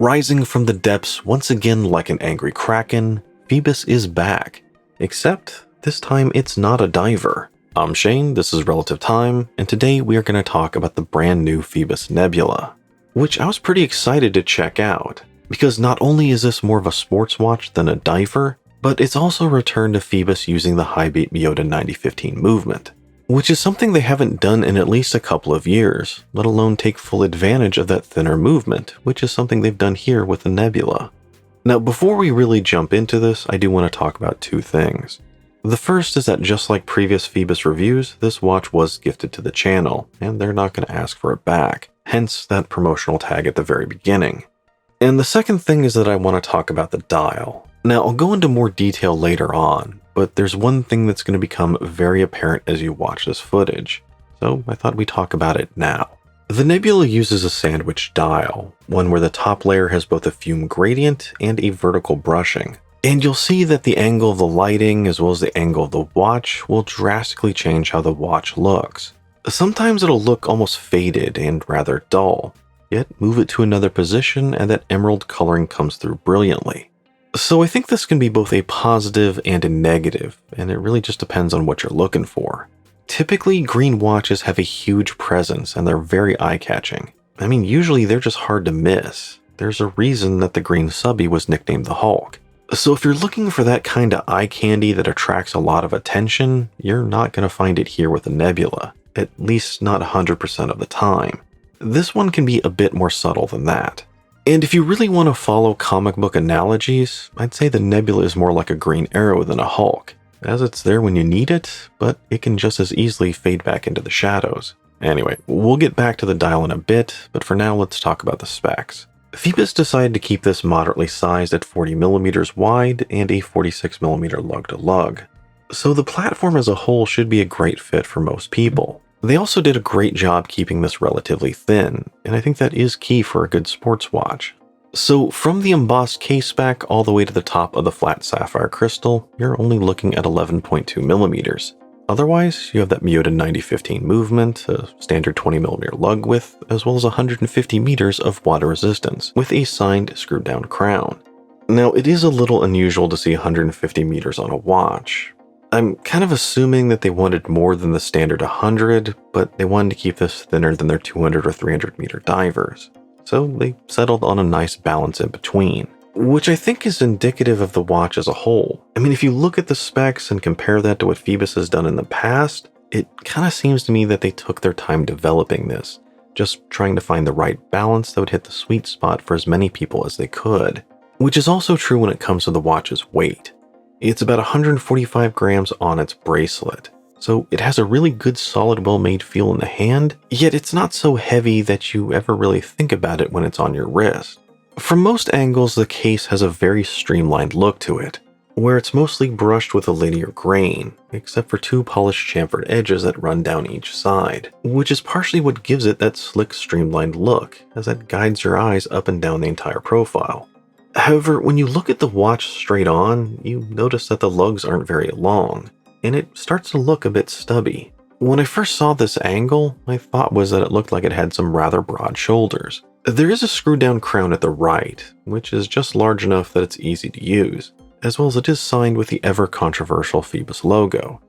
Rising from the depths once again like an angry kraken, Phoibos is back. Except, this time it's not a diver. I'm Shane, this is Relative Time, and today we are going to talk about the brand new Phoibos Nebula, which I was pretty excited to check out, because not only is this more of a sports watch than a diver, but it's also returned to Phoibos using the high-beat Mojito 9015 movement, which is something they haven't done in at least a couple of years, let alone take full advantage of that thinner movement, which is something they've done here with the Nebula. Now, before we really jump into this, I do want to talk about two things. The first is that just like previous Phoibos reviews, this watch was gifted to the channel, and they're not going to ask for it back, hence that promotional tag at the very beginning. And the second thing is that I want to talk about the dial. Now, I'll go into more detail later on, but there's one thing that's going to become very apparent as you watch this footage, so I thought we'd talk about it now. The Nebula uses a sandwich dial, one where the top layer has both a fume gradient and a vertical brushing. And you'll see that the angle of the lighting as well as the angle of the watch will drastically change how the watch looks. Sometimes it'll look almost faded and rather dull, yet move it to another position and that emerald coloring comes through brilliantly. So I think this can be both a positive and a negative, and it really just depends on what you're looking for. Typically, green watches have a huge presence and they're very eye-catching. I mean, usually they're just hard to miss. There's a reason that the green subby was nicknamed the Hulk. So if you're looking for that kind of eye candy that attracts a lot of attention, you're not going to find it here with the Nebula, at least not 100% of the time. This one can be a bit more subtle than that. And if you really want to follow comic book analogies, I'd say the Nebula is more like a Green Arrow than a Hulk, as it's there when you need it, but it can just as easily fade back into the shadows. Anyway, we'll get back to the dial in a bit, but for now let's talk about the specs. Phoibos decided to keep this moderately sized at 40mm wide and a 46mm lug-to-lug. So the platform as a whole should be a great fit for most people. They also did a great job keeping this relatively thin, and I think that is key for a good sports watch. So from the embossed case back all the way to the top of the flat sapphire crystal, you're only looking at 11.2mm. Otherwise, you have that Mojito 9015 movement, a standard 20mm lug width, as well as 150 meters of water resistance, with a signed screwed down crown. Now, it is a little unusual to see 150 meters on a watch. I'm kind of assuming that they wanted more than the standard 100, but they wanted to keep this thinner than their 200 or 300 meter divers. So they settled on a nice balance in between, which I think is indicative of the watch as a whole. I mean, if you look at the specs and compare that to what Phoibos has done in the past, it kind of seems to me that they took their time developing this, just trying to find the right balance that would hit the sweet spot for as many people as they could, which is also true when it comes to the watch's weight. It's about 145 grams on its bracelet, so it has a really good solid well-made feel in the hand, yet it's not so heavy that you ever really think about it when it's on your wrist. From most angles, the case has a very streamlined look to it, where it's mostly brushed with a linear grain, except for two polished chamfered edges that run down each side, which is partially what gives it that slick streamlined look, as that guides your eyes up and down the entire profile. However, when you look at the watch straight on, you notice that the lugs aren't very long, and it starts to look a bit stubby. When I first saw this angle, my thought was that it looked like it had some rather broad shoulders. There is a screw down crown at the right, which is just large enough that it's easy to use, as well as it is signed with the ever controversial Phoibos logo.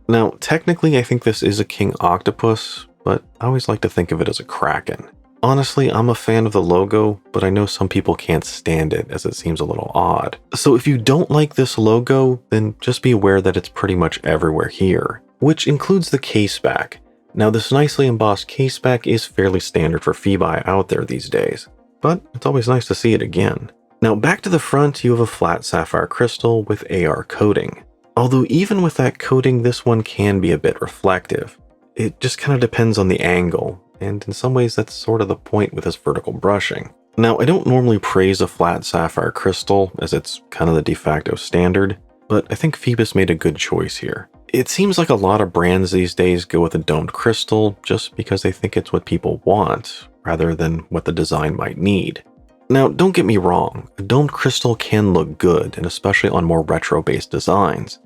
Now, technically I think this is a king octopus, but I always like to think of it as a kraken. Honestly, I'm a fan of the logo, but I know some people can't stand it as it seems a little odd. So if you don't like this logo, then just be aware that it's pretty much everywhere here, which includes the case back. Now this nicely embossed case back is fairly standard for Phoibi out there these days, but it's always nice to see it again. Now back to the front, you have a flat sapphire crystal with AR coating. Although even with that coating, this one can be a bit reflective. It just kind of depends on the angle, and in some ways that's sort of the point with this vertical brushing. Now, I don't normally praise a flat sapphire crystal, as it's kind of the de facto standard, but I think Phoibos made a good choice here. It seems like a lot of brands these days go with a domed crystal just because they think it's what people want, rather than what the design might need. Now, don't get me wrong, a domed crystal can look good, and especially on more retro-based designs.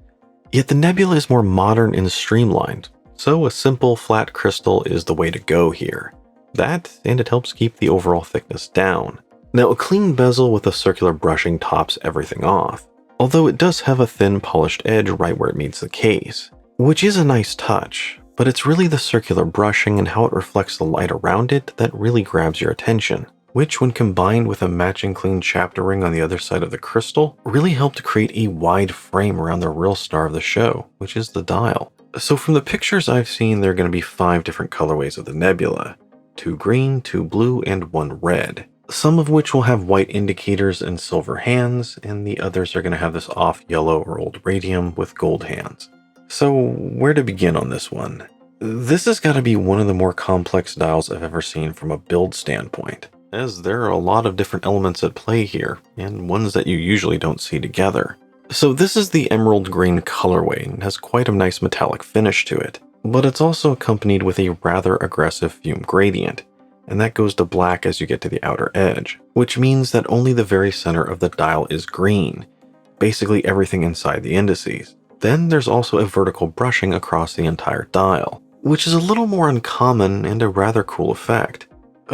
Yet the Nebula is more modern and streamlined, so a simple flat crystal is the way to go here. That, and it helps keep the overall thickness down. Now, a clean bezel with a circular brushing tops everything off, although it does have a thin polished edge right where it meets the case, which is a nice touch, but it's really the circular brushing and how it reflects the light around it that really grabs your attention, which when combined with a matching clean chapter ring on the other side of the crystal, really helped to create a wide frame around the real star of the show, which is the dial. So from the pictures I've seen, there are going to be 5 different colorways of the nebula, 2 green, 2 blue, and 1 red. Some of which will have white indicators and silver hands, and the others are going to have this off yellow or old radium with gold hands. So where to begin on this one? This has got to be one of the more complex dials I've ever seen from a build standpoint, as there are a lot of different elements at play here, and ones that you usually don't see together. So this is the emerald green colorway and has quite a nice metallic finish to it, but it's also accompanied with a rather aggressive fume gradient, and that goes to black as you get to the outer edge, which means that only the very center of the dial is green, basically everything inside the indices. Then there's also a vertical brushing across the entire dial, which is a little more uncommon and a rather cool effect.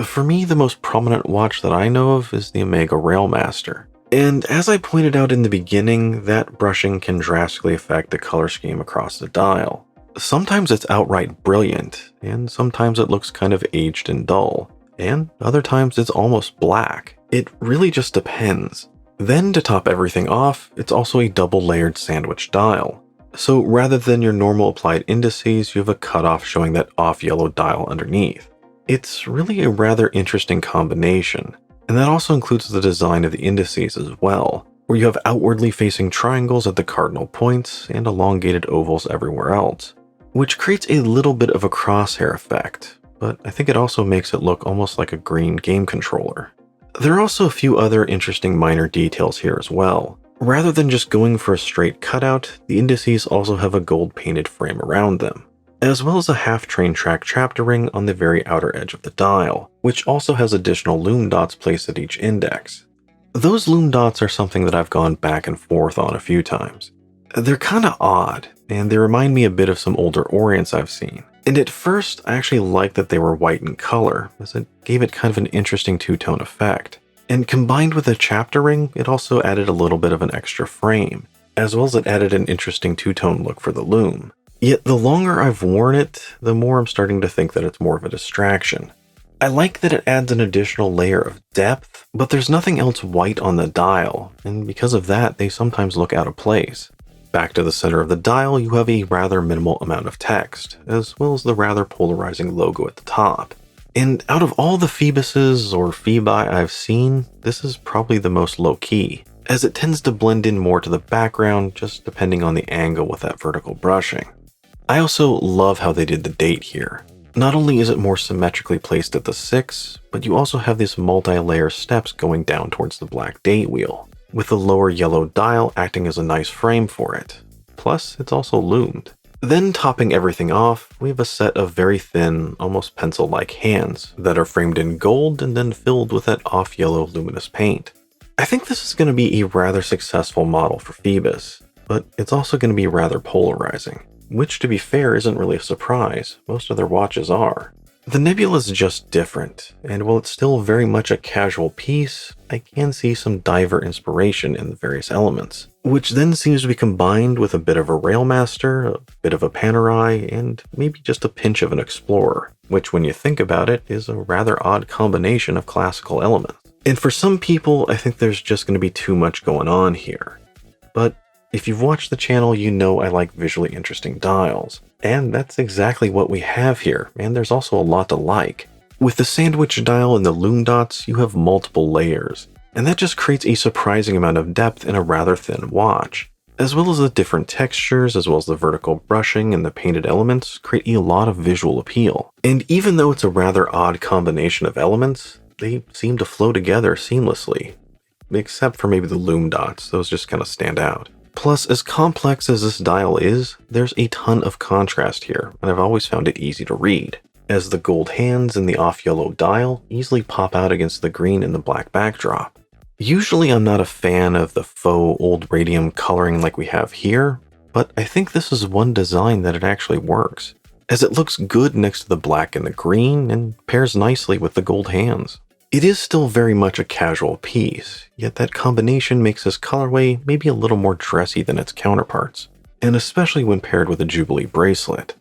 For me, the most prominent watch that I know of is the Omega Railmaster. And as I pointed out in the beginning, that brushing can drastically affect the color scheme across the dial. Sometimes it's outright brilliant, and sometimes it looks kind of aged and dull, and other times it's almost black. It really just depends. Then to top everything off, it's also a double-layered sandwich dial. So rather than your normal applied indices, you have a cutoff showing that off-yellow dial underneath. It's really a rather interesting combination, and that also includes the design of the indices as well, where you have outwardly facing triangles at the cardinal points and elongated ovals everywhere else, which creates a little bit of a crosshair effect, but I think it also makes it look almost like a green game controller. There are also a few other interesting minor details here as well. Rather than just going for a straight cutout, the indices also have a gold painted frame around them, as well as a half train track chapter ring on the very outer edge of the dial, which also has additional lume dots placed at each index. Those lume dots are something that I've gone back and forth on a few times. They're kinda odd, and they remind me a bit of some older Orients I've seen. And at first, I actually liked that they were white in color, as it gave it kind of an interesting two-tone effect. And combined with the chapter ring, it also added a little bit of an extra frame, as well as it added an interesting two-tone look for the lume. Yet the longer I've worn it, the more I'm starting to think that it's more of a distraction. I like that it adds an additional layer of depth, but there's nothing else white on the dial, and because of that, they sometimes look out of place. Back to the center of the dial, you have a rather minimal amount of text, as well as the rather polarizing logo at the top. And out of all the Phoeboses or Phoebi I've seen, this is probably the most low-key, as it tends to blend in more to the background just depending on the angle with that vertical brushing. I also love how they did the date here. Not only is it more symmetrically placed at the 6, but you also have these multi-layer steps going down towards the black date wheel, with the lower yellow dial acting as a nice frame for it. Plus, it's also lumed. Then topping everything off, we have a set of very thin, almost pencil-like hands that are framed in gold and then filled with that off-yellow luminous paint. I think this is going to be a rather successful model for Phoebos, but it's also going to be rather polarizing, which to be fair isn't really a surprise, most other watches are. The Nebula is just different, and while it's still very much a casual piece, I can see some diver inspiration in the various elements, which then seems to be combined with a bit of a Railmaster, a bit of a Panerai, and maybe just a pinch of an Explorer, which when you think about it is a rather odd combination of classical elements. And for some people, I think there's just going to be too much going on here. But if you've watched the channel, you know I like visually interesting dials. And that's exactly what we have here, and there's also a lot to like. With the sandwich dial and the lume dots, you have multiple layers, and that just creates a surprising amount of depth in a rather thin watch. As well as the different textures, as well as the vertical brushing and the painted elements, create a lot of visual appeal. And even though it's a rather odd combination of elements, they seem to flow together seamlessly. Except for maybe the lume dots, those just kind of stand out. Plus, as complex as this dial is, there's a ton of contrast here, and I've always found it easy to read, as the gold hands and the off-yellow dial easily pop out against the green and the black backdrop. Usually I'm not a fan of the faux old radium coloring like we have here, but I think this is one design that it actually works, as it looks good next to the black and the green and pairs nicely with the gold hands. It is still very much a casual piece, yet that combination makes this colorway maybe a little more dressy than its counterparts, and especially when paired with a Jubilee bracelet.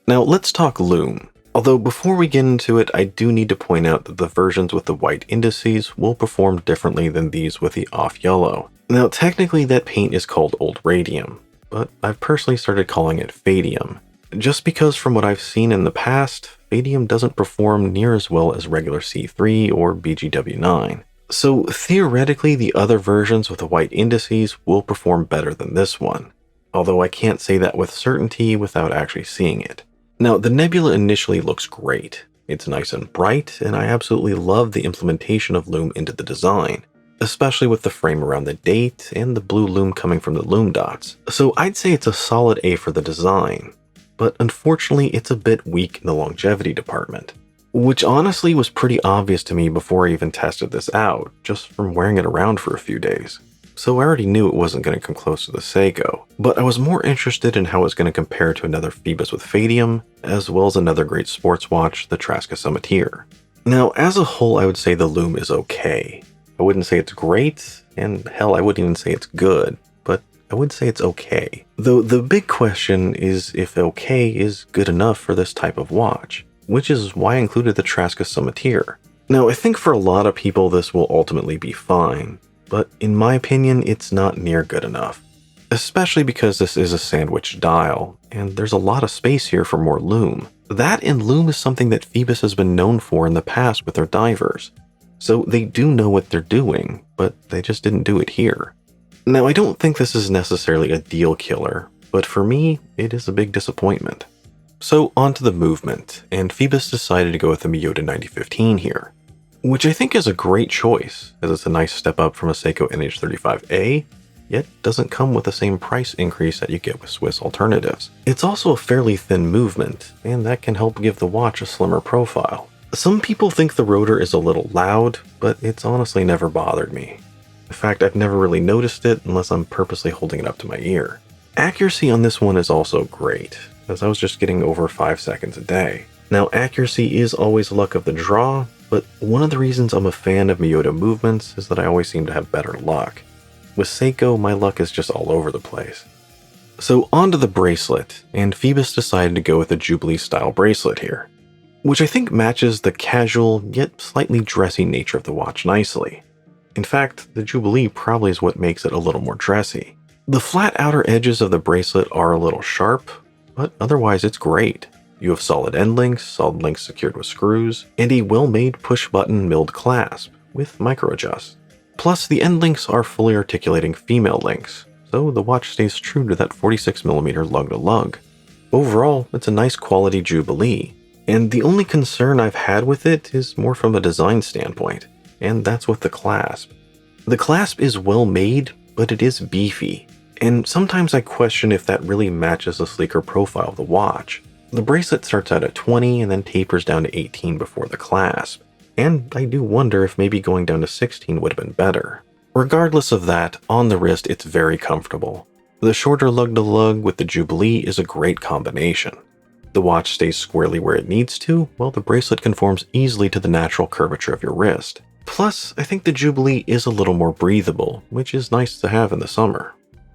Now let's talk Lume. Although before we get into it, I do need to point out that the versions with the white indices will perform differently than these with the off yellow. Now technically that paint is called Old Radium, but I've personally started calling it Fadium, just because from what I've seen in the past, Fadium doesn't perform near as well as regular C3 or BGW9. So theoretically the other versions with the white indices will perform better than this one, although I can't say that with certainty without actually seeing it. Now, the nebula initially looks great. It's nice and bright, and I absolutely love the implementation of Lume into the design, especially with the frame around the date and the blue lume coming from the lume dots. So I'd say it's a solid A for the design, but unfortunately it's a bit weak in the longevity department, which honestly was pretty obvious to me before I even tested this out, just from wearing it around for a few days. So I already knew it wasn't going to come close to the Seiko, but I was more interested in how it's going to compare to another Phoibos with Fadium, as well as another great sports watch, the Traska Summiteer. Now, as a whole, I would say the Lume is okay. I wouldn't say it's great, and hell, I wouldn't even say it's good, but I would say it's okay. Though the big question is if okay is good enough for this type of watch, which is why I included the Traska Summiteer. Now, I think for a lot of people this will ultimately be fine, but in my opinion, it's not near good enough. Especially because this is a sandwich dial, and there's a lot of space here for more lume. That and lume is something that Phoibos has been known for in the past with their divers. So they do know what they're doing, but they just didn't do it here. Now, I don't think this is necessarily a deal killer, but for me, it is a big disappointment. So onto the movement, and Phoibos decided to go with the Mojito 9015 here, which I think is a great choice, as it's a nice step up from a Seiko NH35A, yet doesn't come with the same price increase that you get with Swiss alternatives. It's also a fairly thin movement, and that can help give the watch a slimmer profile. Some people think the rotor is a little loud, but it's honestly never bothered me. In fact, I've never really noticed it unless I'm purposely holding it up to my ear. Accuracy on this one is also great, as I was just getting over 5 seconds a day. Now, accuracy is always luck of the draw, but one of the reasons I'm a fan of Mojito movements is that I always seem to have better luck. With Seiko, my luck is just all over the place. So onto the bracelet, and Phoibos decided to go with a Jubilee style bracelet here, which I think matches the casual yet slightly dressy nature of the watch nicely. In fact, the Jubilee probably is what makes it a little more dressy. The flat outer edges of the bracelet are a little sharp, but otherwise it's great. You have solid end links, solid links secured with screws, and a well-made push-button milled clasp with micro-adjust. Plus, the end links are fully articulating female links, so the watch stays true to that 46mm lug-to-lug. Overall, it's a nice quality Jubilee, and the only concern I've had with it is more from a design standpoint, and that's with the clasp. The clasp is well made, but it is beefy, and sometimes I question if that really matches the sleeker profile of the watch. The bracelet starts out at 20 and then tapers down to 18 before the clasp, and I do wonder if maybe going down to 16 would have been better. Regardless of that, on the wrist it's very comfortable. The shorter lug-to-lug with the Jubilee is a great combination. The watch stays squarely where it needs to, while the bracelet conforms easily to the natural curvature of your wrist. Plus, I think the Jubilee is a little more breathable, which is nice to have in the summer.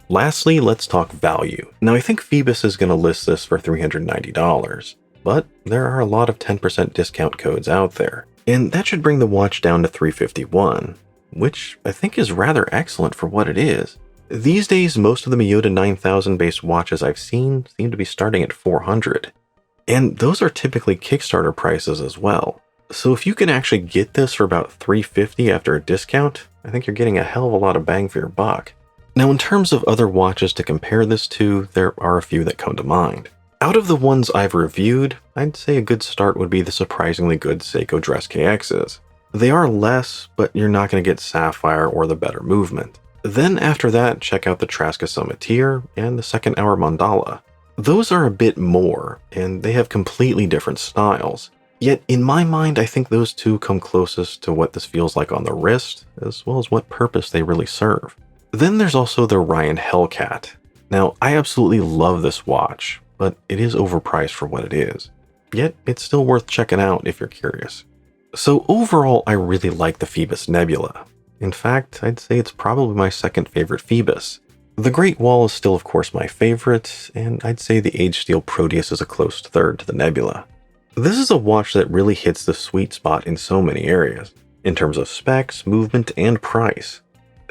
Lastly, let's talk value. Now, I think Phoibos is going to list this for $390, but there are a lot of 10% discount codes out there, and that should bring the watch down to $351, which I think is rather excellent for what it is. These days, most of the Mojito 9000 based watches I've seen seem to be starting at $400, and those are typically Kickstarter prices as well. So if you can actually get this for about $350 after a discount, I think you're getting a hell of a lot of bang for your buck. Now, in terms of other watches to compare this to, there are a few that come to mind. Out of the ones I've reviewed, I'd say a good start would be the surprisingly good Seiko Dress KXs. They are less, but you're not going to get Sapphire or the better movement. Then after that, check out the Traska Summiteer and the Second Hour Mandala. Those are a bit more, and they have completely different styles. Yet in my mind, I think those two come closest to what this feels like on the wrist, as well as what purpose they really serve. Then there's also the Ryan Hellcat. Now, I absolutely love this watch, but it is overpriced for what it is. Yet, it's still worth checking out if you're curious. So overall, I really like the Phoibos Nebula. In fact, I'd say it's probably my second favorite Phoibos. The Great Wall is still of course my favorite, and I'd say the Age Steel Proteus is a close third to the Nebula. This is a watch that really hits the sweet spot in so many areas, in terms of specs, movement, and price.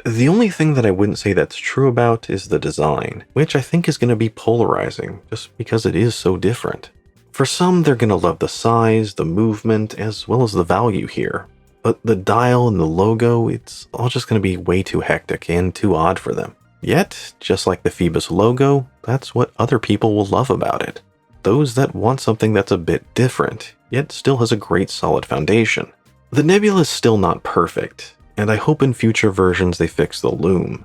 The only thing that I wouldn't say that's true about is the design, which I think is going to be polarizing, just because it is so different. For some, they're going to love the size, the movement, as well as the value here. But the dial and the logo, it's all just going to be way too hectic and too odd for them. Yet, just like the Phoibos logo, that's what other people will love about it. Those that want something that's a bit different, yet still has a great solid foundation. The Nebula is still not perfect, and I hope in future versions they fix the Lume.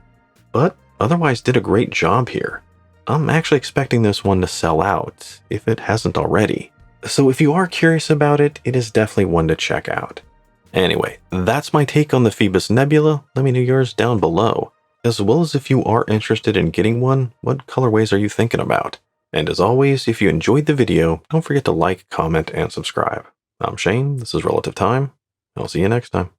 But otherwise did a great job here. I'm actually expecting this one to sell out, if it hasn't already. So if you are curious about it, it is definitely one to check out. Anyway, that's my take on the Phoibos Nebula. Let me know yours down below. As well as if you are interested in getting one, what colorways are you thinking about? And as always, if you enjoyed the video, don't forget to like, comment, and subscribe. I'm Shane, this is Relative Time. I'll see you next time.